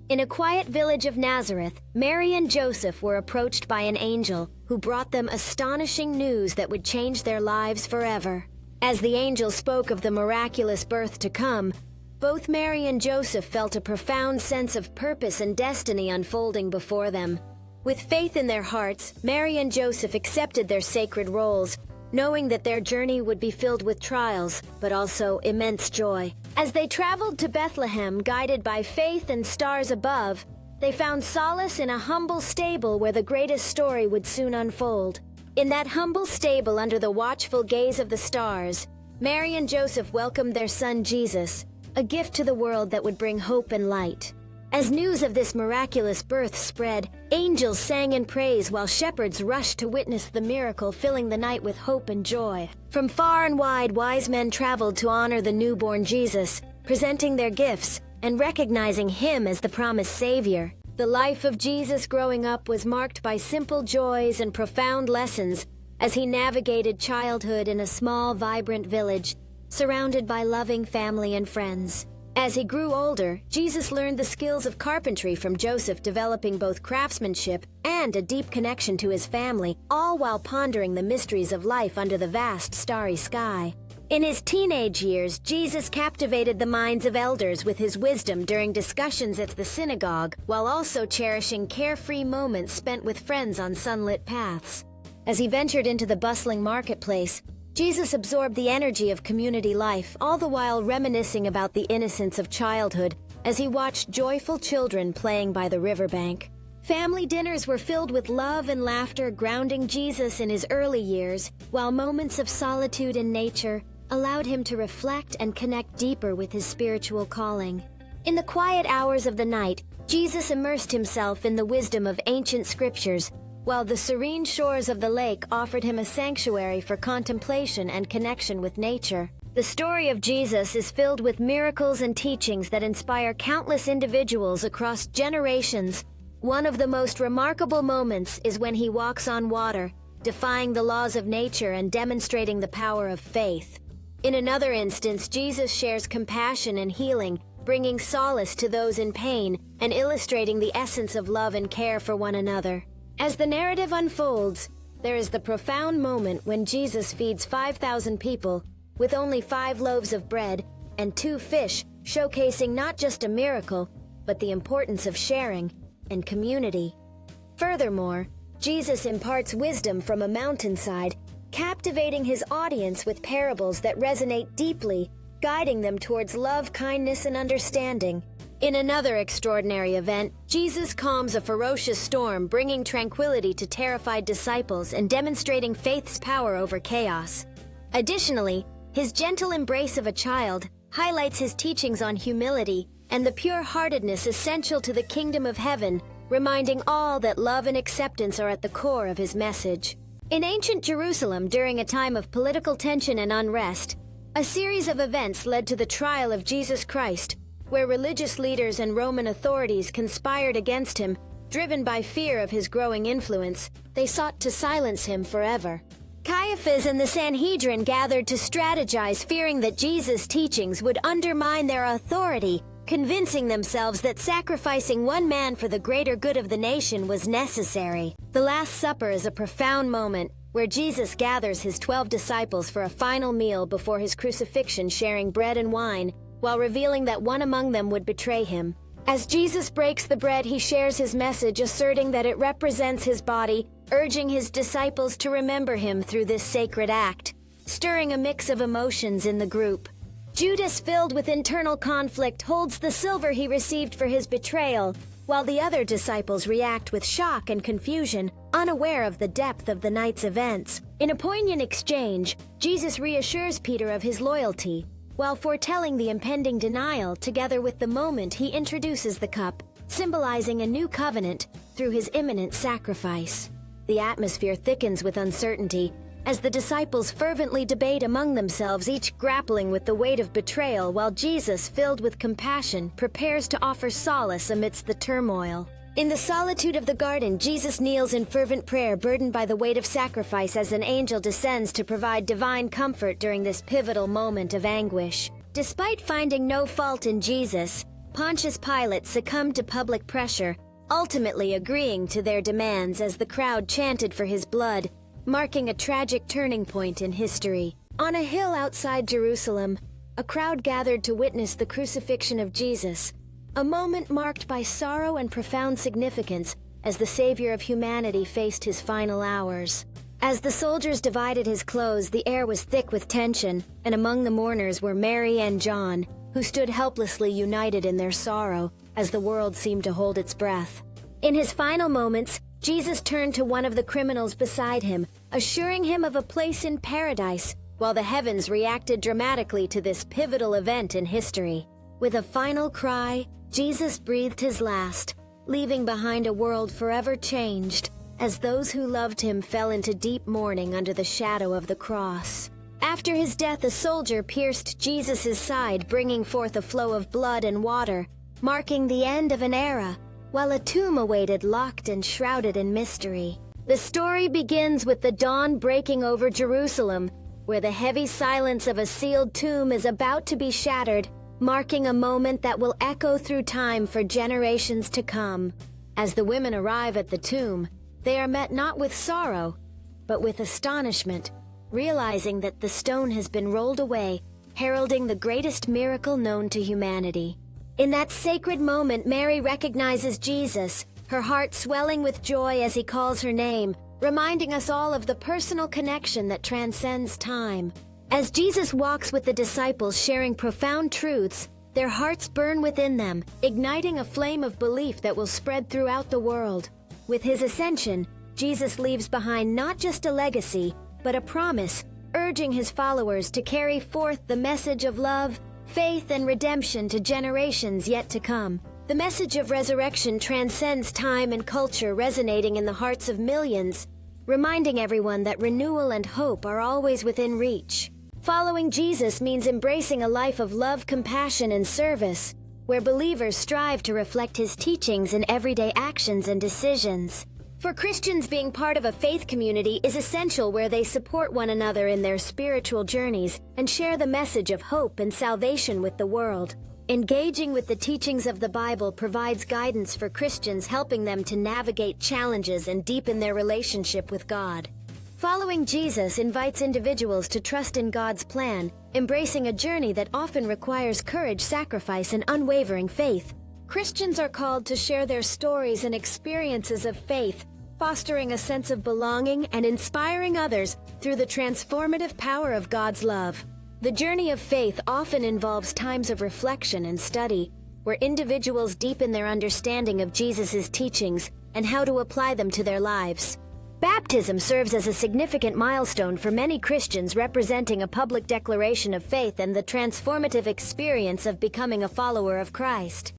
In a quiet village of Nazareth, Mary and Joseph were approached by an angel who brought them astonishing news that would change their lives forever. As the angel spoke of the miraculous birth to come, both Mary and Joseph felt a profound sense of purpose and destiny unfolding before them. With faith in their hearts, Mary and Joseph accepted their sacred roles, knowing that their journey would be filled with trials, but also immense joy. As they traveled to Bethlehem, guided by faith and stars above, they found solace in a humble stable where the greatest story would soon unfold. In that humble stable under the watchful gaze of the stars, Mary and Joseph welcomed their son Jesus, a gift to the world that would bring hope and light. As news of this miraculous birth spread, angels sang in praise while shepherds rushed to witness the miracle, filling the night with hope and joy. From far and wide, wise men traveled to honor the newborn Jesus, presenting their gifts and recognizing him as the promised Savior. The life of Jesus growing up was marked by simple joys and profound lessons as he navigated childhood in a small, vibrant village, surrounded by loving family and friends. As he grew older, Jesus learned the skills of carpentry from Joseph, developing both craftsmanship and a deep connection to his family, all while pondering the mysteries of life under the vast starry sky. In his teenage years, Jesus captivated the minds of elders with his wisdom during discussions at the synagogue, while also cherishing carefree moments spent with friends on sunlit paths. As he ventured into the bustling marketplace, Jesus absorbed the energy of community life, all the while reminiscing about the innocence of childhood as he watched joyful children playing by the riverbank. Family dinners were filled with love and laughter, grounding Jesus in his early years, while moments of solitude in nature allowed him to reflect and connect deeper with his spiritual calling. In the quiet hours of the night, Jesus immersed himself in the wisdom of ancient scriptures, while the serene shores of the lake offered him a sanctuary for contemplation and connection with nature. The story of Jesus is filled with miracles and teachings that inspire countless individuals across generations. One of the most remarkable moments is when he walks on water, defying the laws of nature and demonstrating the power of faith. In another instance, Jesus shares compassion and healing, bringing solace to those in pain and illustrating the essence of love and care for one another. As the narrative unfolds, there is the profound moment when Jesus feeds 5,000 people with only 5 loaves of bread and 2 fish, showcasing not just a miracle, but the importance of sharing and community. Furthermore, Jesus imparts wisdom from a mountainside, captivating his audience with parables that resonate deeply, guiding them towards love, kindness, and understanding. In another extraordinary event, Jesus calms a ferocious storm, bringing tranquility to terrified disciples and demonstrating faith's power over chaos. Additionally, his gentle embrace of a child highlights his teachings on humility and the pure-heartedness essential to the kingdom of heaven, reminding all that love and acceptance are at the core of his message. In ancient Jerusalem, during a time of political tension and unrest, a series of events led to the trial of Jesus Christ, where religious leaders and Roman authorities conspired against him. Driven by fear of his growing influence, they sought to silence him forever. Caiaphas and the Sanhedrin gathered to strategize, fearing that Jesus' teachings would undermine their authority, convincing themselves that sacrificing one man for the greater good of the nation was necessary. The Last Supper is a profound moment where Jesus gathers his 12 disciples for a final meal before his crucifixion, sharing bread and wine, while revealing that one among them would betray him. As Jesus breaks the bread, he shares his message, asserting that it represents his body, urging his disciples to remember him through this sacred act, stirring a mix of emotions in the group. Judas, filled with internal conflict, holds the silver he received for his betrayal, while the other disciples react with shock and confusion, unaware of the depth of the night's events. In a poignant exchange, Jesus reassures Peter of his loyalty, while foretelling the impending denial. Together with the moment, he introduces the cup, symbolizing a new covenant through his imminent sacrifice. The atmosphere thickens with uncertainty as the disciples fervently debate among themselves, each grappling with the weight of betrayal, while Jesus, filled with compassion, prepares to offer solace amidst the turmoil. In the solitude of the garden, Jesus kneels in fervent prayer, burdened by the weight of sacrifice, as an angel descends to provide divine comfort during this pivotal moment of anguish. Despite finding no fault in Jesus, Pontius Pilate succumbed to public pressure, ultimately agreeing to their demands as the crowd chanted for his blood, marking a tragic turning point in history. On a hill outside Jerusalem, a crowd gathered to witness the crucifixion of Jesus, a moment marked by sorrow and profound significance as the Savior of humanity faced his final hours. As the soldiers divided his clothes, the air was thick with tension, and among the mourners were Mary and John, who stood helplessly united in their sorrow as the world seemed to hold its breath. In his final moments, Jesus turned to one of the criminals beside him, assuring him of a place in paradise, while the heavens reacted dramatically to this pivotal event in history. With a final cry, Jesus breathed his last, leaving behind a world forever changed, as those who loved him fell into deep mourning under the shadow of the cross. After his death, a soldier pierced Jesus' side, bringing forth a flow of blood and water, marking the end of an era, while a tomb awaited, locked and shrouded in mystery. The story begins with the dawn breaking over Jerusalem, where the heavy silence of a sealed tomb is about to be shattered, marking a moment that will echo through time for generations to come. As the women arrive at the tomb, they are met not with sorrow, but with astonishment, realizing that the stone has been rolled away, heralding the greatest miracle known to humanity. In that sacred moment, Mary recognizes Jesus, her heart swelling with joy as he calls her name, reminding us all of the personal connection that transcends time. As Jesus walks with the disciples sharing profound truths, their hearts burn within them, igniting a flame of belief that will spread throughout the world. With his ascension, Jesus leaves behind not just a legacy, but a promise, urging his followers to carry forth the message of love, faith, and redemption to generations yet to come. The message of resurrection transcends time and culture, resonating in the hearts of millions, reminding everyone that renewal and hope are always within reach. Following Jesus means embracing a life of love, compassion, and service, where believers strive to reflect his teachings in everyday actions and decisions. For Christians, being part of a faith community is essential, where they support one another in their spiritual journeys and share the message of hope and salvation with the world. Engaging with the teachings of the Bible provides guidance for Christians, helping them to navigate challenges and deepen their relationship with God. Following Jesus invites individuals to trust in God's plan, embracing a journey that often requires courage, sacrifice, and unwavering faith. Christians are called to share their stories and experiences of faith, fostering a sense of belonging and inspiring others through the transformative power of God's love. The journey of faith often involves times of reflection and study, where individuals deepen their understanding of Jesus' teachings and how to apply them to their lives. Baptism serves as a significant milestone for many Christians, representing a public declaration of faith and the transformative experience of becoming a follower of Christ.